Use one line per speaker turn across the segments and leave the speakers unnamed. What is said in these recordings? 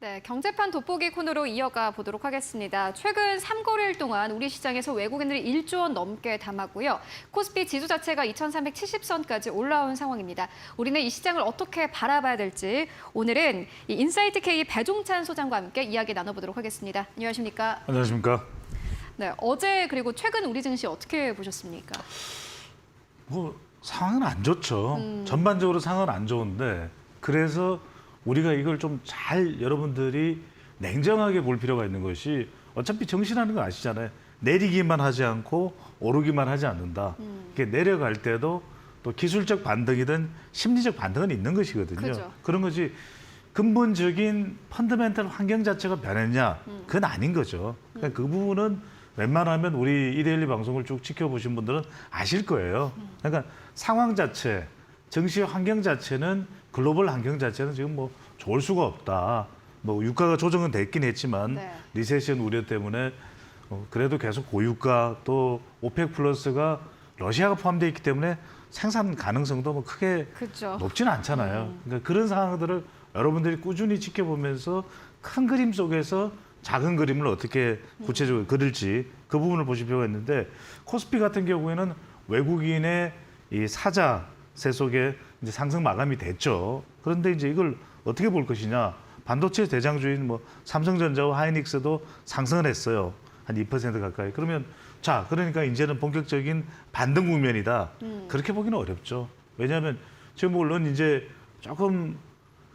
네, 경제판 돋보기 코너로 이어가 보도록 하겠습니다. 최근 3거래일 동안 우리 시장에서 외국인들이 1조 원 넘게 담았고요. 코스피 지수 자체가 2370선까지 올라온 상황입니다. 우리는 이 시장을 어떻게 바라봐야 될지 오늘은 이 인사이트K 배종찬 소장과 함께 이야기 나눠보도록 하겠습니다. 안녕하십니까?
안녕하십니까?
네, 어제 그리고 최근 우리 증시 어떻게 보셨습니까?
상황은 안 좋죠. 전반적으로 상황은 안 좋은데 그래서 우리가 이걸 좀 잘 여러분들이 냉정하게 볼 필요가 있는 것이 어차피 정신하는 거 아시잖아요. 내리기만 하지 않고 오르기만 하지 않는다. 이게 내려갈 때도 또 기술적 반등이든 심리적 반등은 있는 것이거든요.
그렇죠.
그런 거지 근본적인 펀더멘털 환경 자체가 변했냐? 그건 아닌 거죠. 그러니까 그 부분은 웬만하면 우리 이데일리 방송을 쭉 지켜보신 분들은 아실 거예요. 그러니까 상황 자체, 정시 환경 자체는 글로벌 환경 자체는 지금 뭐 좋을 수가 없다. 뭐 유가가 조정은 됐긴 했지만
네.
리세션 우려 때문에 그래도 계속 고유가 또 오펙 플러스가 러시아가 포함되어 있기 때문에 생산 가능성도 뭐 크게
그렇죠.
높지는 않잖아요. 그러니까 그런 상황들을 여러분들이 꾸준히 지켜보면서 큰 그림 속에서 작은 그림을 어떻게 구체적으로 그릴지 그 부분을 보실 필요가 있는데 코스피 같은 경우에는 외국인의 이 사자 세속에 이제 상승 마감이 됐죠. 그런데 이제 이걸 어떻게 볼 것이냐? 반도체 대장주인 뭐 삼성전자와 하이닉스도 상승을 했어요. 한 2% 가까이. 그러면 자, 그러니까 이제는 본격적인 반등 국면이다. 그렇게 보기는 어렵죠. 왜냐하면 지금 물론 이제 조금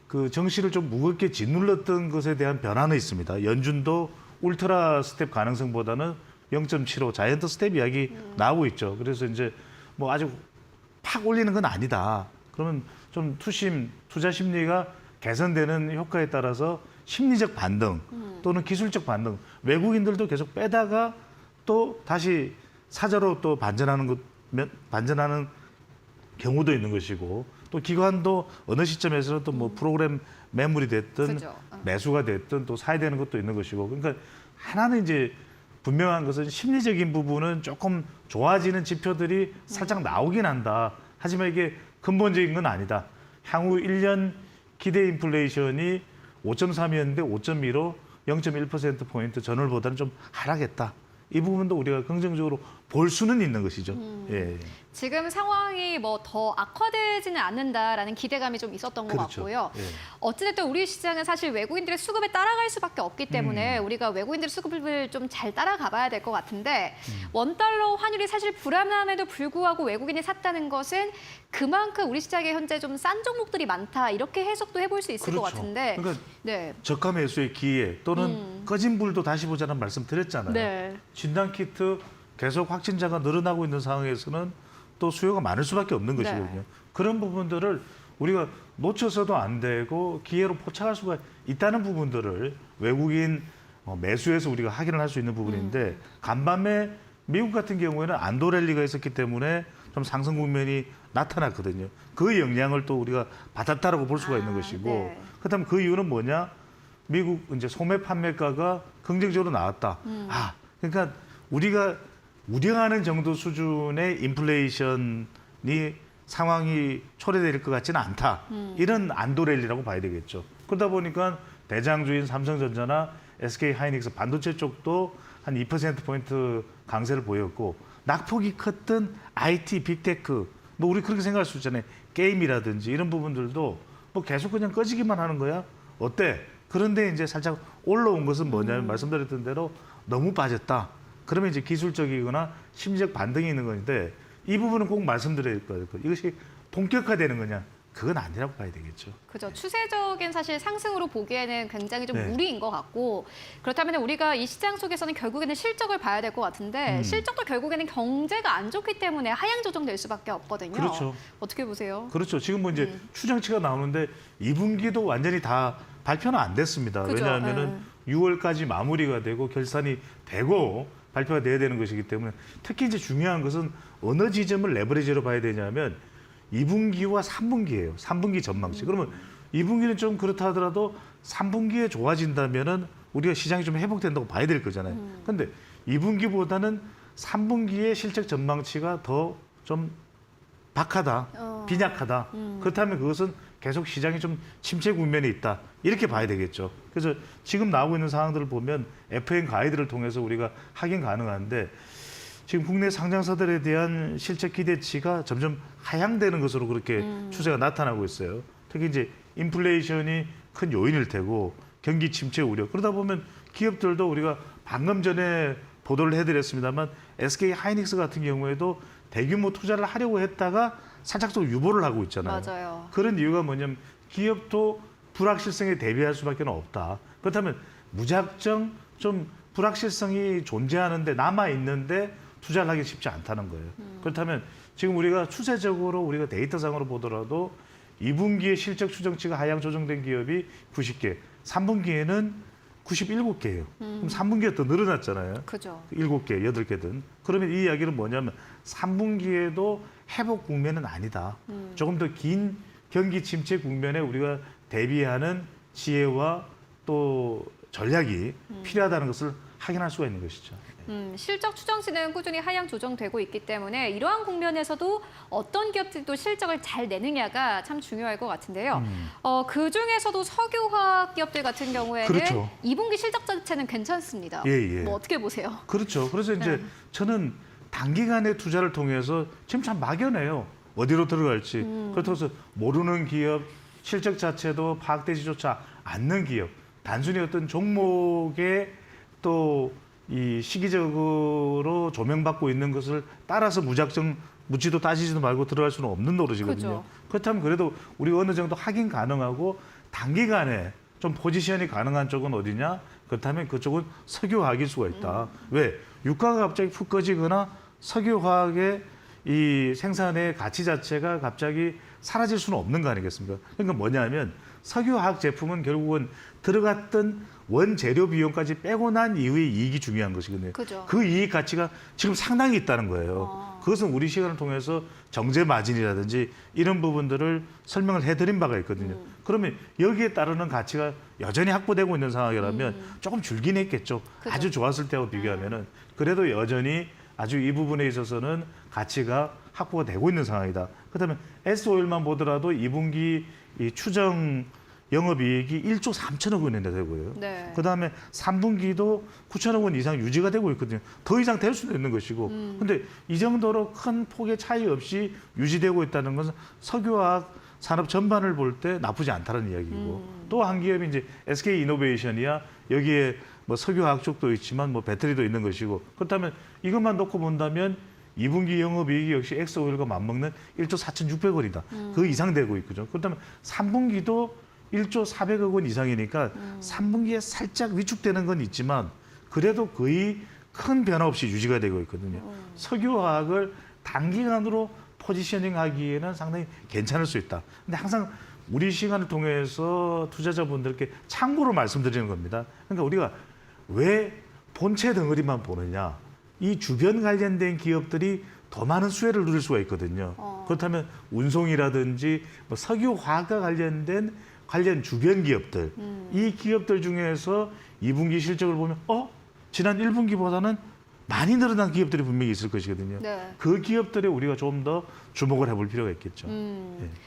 그 정시를 좀 무겁게 짓눌렀던 것에 대한 변화는 있습니다. 연준도 울트라 스텝 가능성보다는 0.75 자이언트 스텝 이야기 나오고 있죠. 그래서 이제 뭐 아주 팍 올리는 건 아니다. 그러면 좀 투자 심리가 개선되는 효과에 따라서 심리적 반등 또는 기술적 반등, 외국인들도 계속 빼다가 또 다시 사자로 또 반전하는 경우도 있는 것이고 또 기관도 어느 시점에서는 또 뭐 프로그램 매물이 됐든
그죠.
매수가 됐든 또 사야 되는 것도 있는 것이고 그러니까 하나는 이제 분명한 것은 심리적인 부분은 조금 좋아지는 지표들이 살짝 나오긴 한다. 하지만 이게 근본적인 건 아니다. 향후 1년 기대 인플레이션이 5.3이었는데 5.2로 0.1%포인트 전월보다는 좀 하락했다. 이 부분도 우리가 긍정적으로 볼 수는 있는 것이죠. 예.
지금 상황이 뭐 더 악화되지는 않는다라는 기대감이 좀 있었던 것
그렇죠.
같고요.
예.
어찌됐든 우리 시장은 사실 외국인들의 수급에 따라갈 수밖에 없기 때문에 우리가 외국인들의 수급을 좀 잘 따라가 봐야 될 것 같은데 원달러 환율이 사실 불안함에도 불구하고 외국인이 샀다는 것은 그만큼 우리 시장에 현재 좀 싼 종목들이 많다 이렇게 해석도 해볼 수 있을 것
그렇죠.
같은데
그러니까
네.
저가 매수의 기회 또는 꺼진 불도 다시 보자는 말씀 드렸잖아요.
네.
진단키트 계속 확진자가 늘어나고 있는 상황에서는 또 수요가 많을 수밖에 없는
네.
것이거든요. 그런 부분들을 우리가 놓쳐서도 안 되고 기회로 포착할 수가 있다는 부분들을 외국인 매수에서 우리가 확인을 할 수 있는 부분인데 간밤에 미국 같은 경우에는 안도 랠리가 있었기 때문에 좀 상승 국면이 나타났거든요. 그 영향을 또 우리가 받았다라고 볼 수가 있는 것이고
네.
그렇다면 그 이유는 뭐냐? 미국 이제 소매 판매가가 긍정적으로 나왔다. 그러니까 우리가 우려하는 정도 수준의 인플레이션이 상황이 초래될 것 같지는 않다. 이런 안도랠리라고 봐야 되겠죠. 그러다 보니까 대장주인 삼성전자나 SK 하이닉스 반도체 쪽도 한 2%포인트 강세를 보였고 낙폭이 컸던 IT, 빅테크 뭐 우리 그렇게 생각할 수 있잖아요. 게임이라든지 이런 부분들도 뭐 계속 그냥 꺼지기만 하는 거야. 어때? 그런데 이제 살짝 올라온 것은 뭐냐면 말씀드렸던 대로 너무 빠졌다. 그러면 이제 기술적이거나 심리적 반등이 있는 건데 이 부분은 꼭 말씀드려야 될 거예요. 이것이 본격화되는 거냐? 그건 아니라고 봐야 되겠죠.
그죠. 추세적인 사실 상승으로 보기에는 굉장히 좀
네.
무리인 것 같고 그렇다면 우리가 이 시장 속에서는 결국에는 실적을 봐야 될 것 같은데 실적도 결국에는 경제가 안 좋기 때문에 하향 조정될 수밖에 없거든요.
그렇죠.
어떻게 보세요?
그렇죠. 지금 뭐 이제 추정치가 나오는데 2분기도 완전히 다 발표는 안 됐습니다.
그죠.
왜냐하면은 6월까지 마무리가 되고 결산이 되고 발표가 돼야 되는 것이기 때문에 특히 이제 중요한 것은 어느 지점을 레버리지로 봐야 되냐면 2분기와 3분기예요. 3분기 전망치. 그러면 2분기는 좀 그렇다 하더라도 3분기에 좋아진다면은 우리가 시장이 좀 회복된다고 봐야 될 거잖아요. 그런데 2분기보다는 3분기의 실적 전망치가 더 좀 박하다, 빈약하다. 그렇다면 그것은 계속 시장이 좀 침체 국면에 있다. 이렇게 봐야 되겠죠. 그래서 지금 나오고 있는 상황들을 보면 FN 가이드를 통해서 우리가 확인 가능한데 지금 국내 상장사들에 대한 실적 기대치가 점점 하향되는 것으로 그렇게 추세가 나타나고 있어요. 특히 이제 인플레이션이 큰 요인일 테고 경기 침체 우려. 그러다 보면 기업들도 우리가 방금 전에 보도를 해드렸습니다만 SK 하이닉스 같은 경우에도 대규모 투자를 하려고 했다가 살짝 또 유보를 하고 있잖아요.
맞아요.
그런 이유가 뭐냐면 기업도 불확실성에 대비할 수밖에 없다. 그렇다면 무작정 좀 불확실성이 존재하는데 남아 있는데 투자를 하기 쉽지 않다는 거예요. 그렇다면 지금 우리가 추세적으로 우리가 데이터상으로 보더라도 2분기에 실적 추정치가 하향 조정된 기업이 90개, 3분기에는 97개예요. 그럼 3분기가 더 늘어났잖아요.
그죠.
7개, 8개든. 그러면 이 이야기는 뭐냐면 3분기에도 회복 국면은 아니다. 조금 더 긴 경기 침체 국면에 우리가 대비하는 지혜와 또 전략이 필요하다는 것을 확인할 수가 있는 것이죠.
실적 추정치는 꾸준히 하향 조정되고 있기 때문에 이러한 국면에서도 어떤 기업들도 실적을 잘 내느냐가 참 중요할 것 같은데요. 그중에서도 석유화학 기업들 같은 경우에는
그렇죠.
2분기 실적 자체는 괜찮습니다.
예, 예.
뭐 어떻게 보세요?
그렇죠. 그래서 이제
네.
저는 단기간의 투자를 통해서 지금 참 막연해요. 어디로 들어갈지. 그렇다고 해서 모르는 기업, 실적 자체도 파악되지조차 않는 기업, 단순히 어떤 종목에 또 이 시기적으로 조명받고 있는 것을 따라서 무작정 묻지도 따지지도 말고 들어갈 수는 없는 노릇이거든요.
그죠.
그렇다면 그래도 우리가 어느 정도 확인 가능하고 단기간에 좀 포지션이 가능한 쪽은 어디냐? 그렇다면 그쪽은 석유화학일 수가 있다. 왜? 유가가 갑자기 푹 꺼지거나 석유화학의 이 생산의 가치 자체가 갑자기 사라질 수는 없는 거 아니겠습니까? 그러니까 뭐냐면 석유화학 제품은 결국은 들어갔던 원재료 비용까지 빼고 난 이후의 이익이 중요한 것이거든요.
그죠.
그 이익 가치가 지금 상당히 있다는 거예요. 그것은 우리 시간을 통해서 정제 마진이라든지 이런 부분들을 설명을 해드린 바가 있거든요. 그러면 여기에 따르는 가치가 여전히 확보되고 있는 상황이라면 조금 줄긴 했겠죠.
그죠.
아주 좋았을 때와 비교하면은 그래도 여전히 아주 이 부분에 있어서는 가치가 확보가 되고 있는 상황이다. 그렇다면 S오일만 보더라도 2분기 이 추정 영업이익이 1조 3천억 원이나 되고요.
네.
그다음에 3분기도 9천억 원 이상 유지가 되고 있거든요. 더 이상 될 수도 있는 것이고. 근데 이 정도로 큰 폭의 차이 없이 유지되고 있다는 것은 석유화학 산업 전반을 볼 때 나쁘지 않다는 이야기고. 또 한 기업이 이제 SK 이노베이션이야. 여기에 뭐 석유화학 쪽도 있지만 뭐 배터리도 있는 것이고. 그렇다면 이것만 놓고 본다면 2분기 영업이익이 역시 엑소오일과 맞먹는 1조 4,600원이다. 그 이상 되고 있거든요. 그렇다면 3분기도 1조 400억 원 이상이니까 3분기에 살짝 위축되는 건 있지만 그래도 거의 큰 변화 없이 유지가 되고 있거든요. 석유화학을 단기간으로 포지셔닝 하기에는 상당히 괜찮을 수 있다. 근데 항상 우리 시간을 통해서 투자자분들께 참고로 말씀드리는 겁니다. 그러니까 우리가 왜 본체 덩어리만 보느냐. 이 주변 관련된 기업들이 더 많은 수혜를 누릴 수가 있거든요. 그렇다면 운송이라든지 뭐 석유화학과 관련 주변 기업들, 이 기업들 중에서 2분기 실적을 보면 지난 1분기보다는 많이 늘어난 기업들이 분명히 있을 것이거든요.
네.
그 기업들에 우리가 좀 더 주목을 해볼 필요가 있겠죠.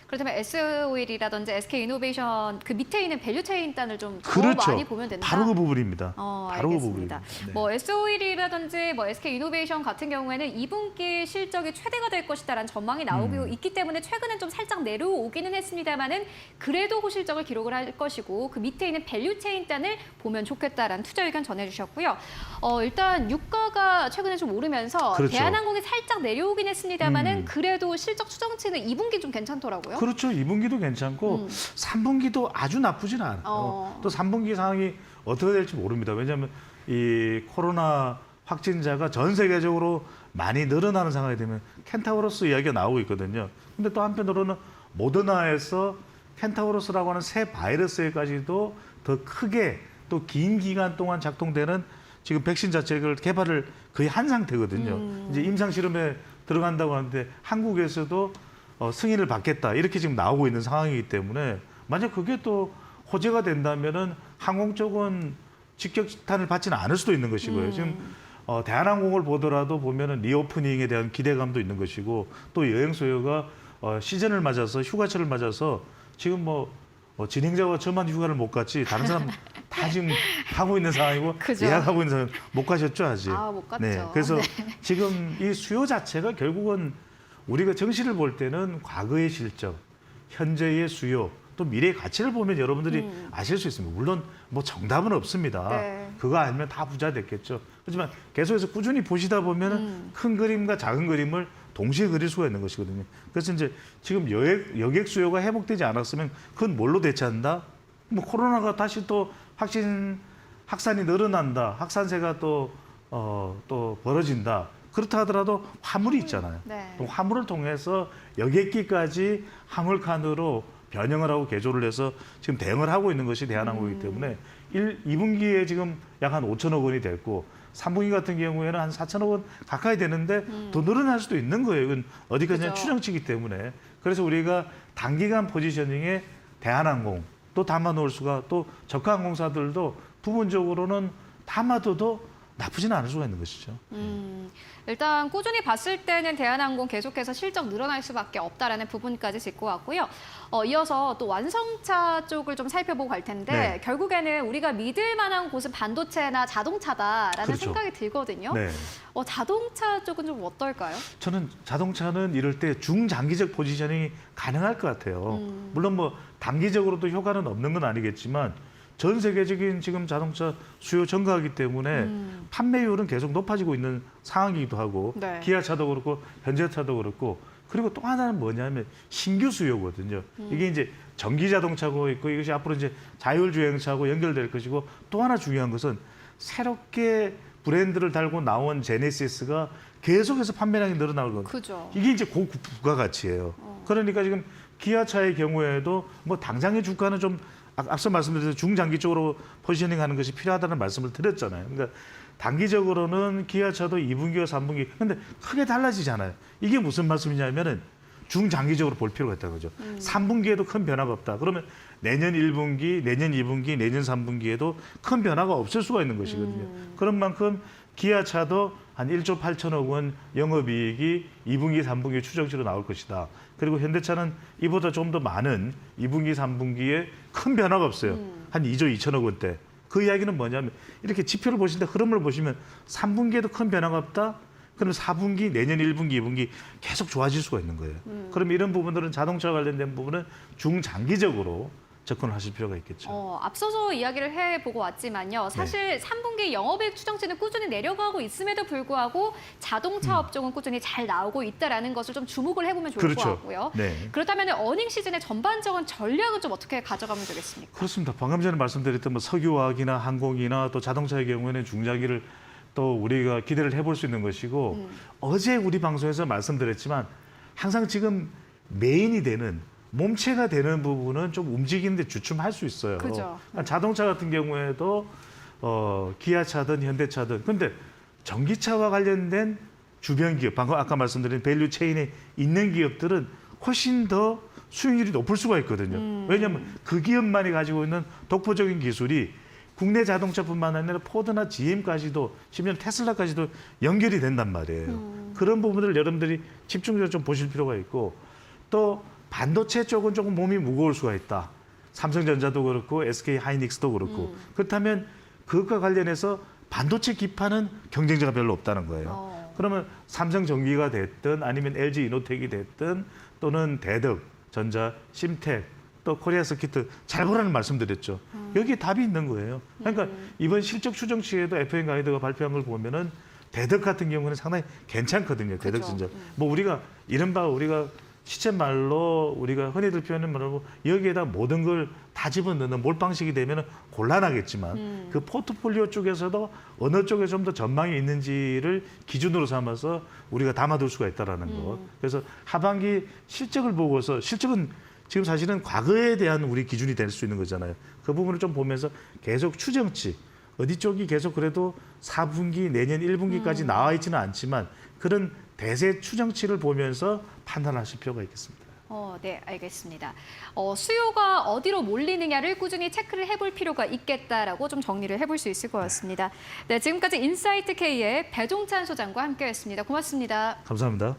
그렇다면 S오일이라든지 SK이노베이션 그 밑에 있는 밸류체인 단을 좀 더
그렇죠.
많이 보면 된다.
바로 그 부분입니다. 바로 그
알겠습니다.
부분입니다. 네.
뭐 S오일이라든지 뭐 SK이노베이션 같은 경우에는 2분기 실적이 최대가 될 것이다라는 전망이 나오고 있기 때문에 최근에 좀 살짝 내려오기는 했습니다만은 그래도 호실적을 기록을 할 것이고 그 밑에 있는 밸류체인 단을 보면 좋겠다라는 투자 의견 전해주셨고요. 일단 유가가 최근에 좀 오르면서
그렇죠.
대한항공이 살짝 내려오긴 했습니다만은 그래도 실적 추정치는 2분기 좀 괜찮더라고요.
그렇죠. 2분기도 괜찮고 3분기도 아주 나쁘진 않아요. 또 3분기 상황이 어떻게 될지 모릅니다. 왜냐하면 이 코로나 확진자가 전 세계적으로 많이 늘어나는 상황이 되면 켄타우로스 이야기가 나오고 있거든요. 근데 또 한편으로는 모더나에서 켄타우로스라고 하는 새 바이러스에까지도 더 크게 또 긴 기간 동안 작동되는 지금 백신 자체를 개발을 거의 한 상태거든요. 이제 임상 실험에 들어간다고 하는데 한국에서도 승인을 받겠다 이렇게 지금 나오고 있는 상황이기 때문에 만약 그게 또 호재가 된다면은 항공 쪽은 직격탄을 받지는 않을 수도 있는 것이고요. 지금 대한항공을 보더라도 보면은 리오프닝에 대한 기대감도 있는 것이고 또 여행 수요가 시즌을 맞아서 휴가철을 맞아서 지금 진행자와 저만 휴가를 못 갔지 다른 사람 다 지금 하고 있는 상황이고
그죠.
예약하고 있는 상황 못 가셨죠 아직.
못 갔죠.
네, 그래서 지금 이 수요 자체가 결국은 우리가 정시를 볼 때는 과거의 실적, 현재의 수요, 또 미래의 가치를 보면 여러분들이 아실 수 있습니다. 물론 정답은 없습니다.
네.
그거 아니면 다 부자 됐겠죠. 하지만 계속해서 꾸준히 보시다 보면 큰 그림과 작은 그림을 동시에 그릴 수가 있는 것이거든요. 그래서 이제 지금 여객 수요가 회복되지 않았으면 그건 뭘로 대체한다? 코로나가 다시 또 확산이 늘어난다. 확산세가 또 벌어진다. 그렇다 하더라도 화물이 있잖아요.
네.
또 화물을 통해서 여객기까지 화물칸으로 변형을 하고 개조를 해서 지금 대응을 하고 있는 것이 대한항공이기 때문에 2분기에 지금 약 한 5천억 원이 됐고 3분기 같은 경우에는 한 4천억 원 가까이 되는데 더 늘어날 수도 있는 거예요. 이건 어디까지나
그죠.
추정치기 때문에. 그래서 우리가 단기간 포지셔닝에 대한항공 또 담아놓을 수가 또 저가 항공사들도 부분적으로는 담아둬도 나쁘지는 않을 수가 있는 것이죠.
일단 꾸준히 봤을 때는 대한항공 계속해서 실적 늘어날 수밖에 없다라는 부분까지 짚고 왔고요. 이어서 또 완성차 쪽을 좀 살펴보고 갈 텐데
네.
결국에는 우리가 믿을 만한 곳은 반도체나 자동차다라는
그렇죠.
생각이 들거든요.
네.
자동차 쪽은 좀 어떨까요?
저는 자동차는 이럴 때 중장기적 포지셔닝이 가능할 것 같아요. 물론 단기적으로도 효과는 없는 건 아니겠지만 전 세계적인 지금 자동차 수요 증가하기 때문에 판매율은 계속 높아지고 있는 상황이기도 하고
네.
기아차도 그렇고 현대차도 그렇고 그리고 또 하나는 뭐냐면 신규 수요거든요. 이게 이제 전기 자동차고 있고 이것이 앞으로 이제 자율주행차하고 연결될 것이고 또 하나 중요한 것은 새롭게 브랜드를 달고 나온 제네시스가 계속해서 판매량이 늘어나거든요.
그죠.
이게 이제 고부가가치예요. 그러니까 지금 기아차의 경우에도 당장의 주가는 좀 앞서 말씀드린 중장기 쪽으로 포지셔닝하는 것이 필요하다는 말씀을 드렸잖아요. 그러니까 단기적으로는 기아차도 2분기와 3분기 근데 크게 달라지잖아요. 이게 무슨 말씀이냐면은 중장기적으로 볼 필요가 있다는 거죠. 3분기에도 큰 변화가 없다. 그러면 내년 1분기, 내년 2분기, 내년 3분기에도 큰 변화가 없을 수가 있는 것이거든요. 그런 만큼 기아차도 한 1조 8천억 원 영업이익이 2분기, 3분기 추정치로 나올 것이다. 그리고 현대차는 이보다 좀 더 많은 2분기, 3분기에 큰 변화가 없어요. 한 2조 2천억 원대. 그 이야기는 뭐냐면 이렇게 지표를 보실 때 흐름을 보시면 3분기에도 큰 변화가 없다. 그럼 4분기, 내년 1분기, 2분기 계속 좋아질 수가 있는 거예요. 그럼 이런 부분들은 자동차와 관련된 부분은 중장기적으로 접근을 하실 필요가 있겠죠.
앞서서 이야기를 해보고 왔지만요. 사실 3분기 영업이익 추정치는 꾸준히 내려가고 있음에도 불구하고 자동차 업종은 꾸준히 잘 나오고 있다라는 것을 좀 주목을 해보면 좋을
그렇죠.
것 같고요.
네.
그렇다면 어닝 시즌의 전반적인 전략은 좀 어떻게 가져가면 되겠습니까?
그렇습니다. 방금 전에 말씀드렸던 석유화학이나 항공이나 또 자동차의 경우에는 중장기를 또 우리가 기대를 해볼 수 있는 것이고 어제 우리 방송에서 말씀드렸지만 항상 지금 메인이 되는 몸체가 되는 부분은 좀 움직이는데 주춤할 수 있어요.
그죠.
그러니까 자동차 같은 경우에도 기아차든 현대차든 근데 전기차와 관련된 주변 기업, 방금 아까 말씀드린 밸류 체인에 있는 기업들은 훨씬 더 수익률이 높을 수가 있거든요. 왜냐하면 그 기업만이 가지고 있는 독보적인 기술이 국내 자동차뿐만 아니라 포드나 GM까지도 심지어 테슬라까지도 연결이 된단 말이에요. 그런 부분들을 여러분들이 집중적으로 좀 보실 필요가 있고 또 반도체 쪽은 조금 몸이 무거울 수가 있다. 삼성전자도 그렇고 SK 하이닉스도 그렇고 그렇다면 그것과 관련해서 반도체 기판은 경쟁자가 별로 없다는 거예요. 그러면 삼성전기가 됐든 아니면 LG 이노텍이 됐든 또는 대덕전자, 심텍 또 코리아 서키트 잘 보라는 말씀드렸죠. 여기에 답이 있는 거예요. 그러니까 이번 실적 추정치에도 FM 가이드가 발표한 걸 보면은 대덕 같은 경우는 상당히 괜찮거든요. 대덕전자. 우리가 이른바 우리가 시쳇말로 우리가 흔히들 표현하는 말로 여기에다 모든 걸 다 집어넣는 몰빵식이 되면 곤란하겠지만 그 포트폴리오 쪽에서도 어느 쪽에 좀 더 전망이 있는지를 기준으로 삼아서 우리가 담아둘 수가 있다는 것. 그래서 하반기 실적을 보고서 실적은 지금 사실은 과거에 대한 우리 기준이 될 수 있는 거잖아요. 그 부분을 좀 보면서 계속 추정치 어디 쪽이 계속 그래도 4분기 내년 1분기까지 나와 있지는 않지만 그런 대세 추정치를 보면서 판단하실 필요가 있겠습니다.
네, 알겠습니다. 수요가 어디로 몰리느냐를 꾸준히 체크를 해볼 필요가 있겠다라고 좀 정리를 해볼 수 있을 것 같습니다. 네, 지금까지 인사이트 K의 배종찬 소장과 함께했습니다. 고맙습니다.
감사합니다.